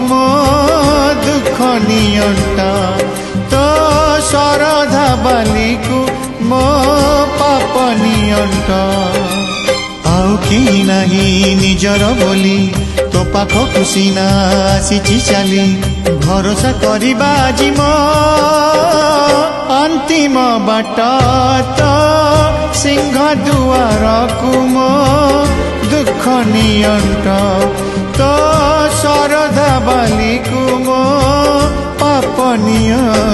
मो दुख नियंता तो शरधा बाली को मो पाप नियंता आउ कि नहीं निजर बोली तो पाख खुशी ना आसी चली भरोसा करिबा आजी मो अंतिम बाट तो सिंह दुआर को मो दुख नियंत तो शरधा बाली को मो पाप नियंत।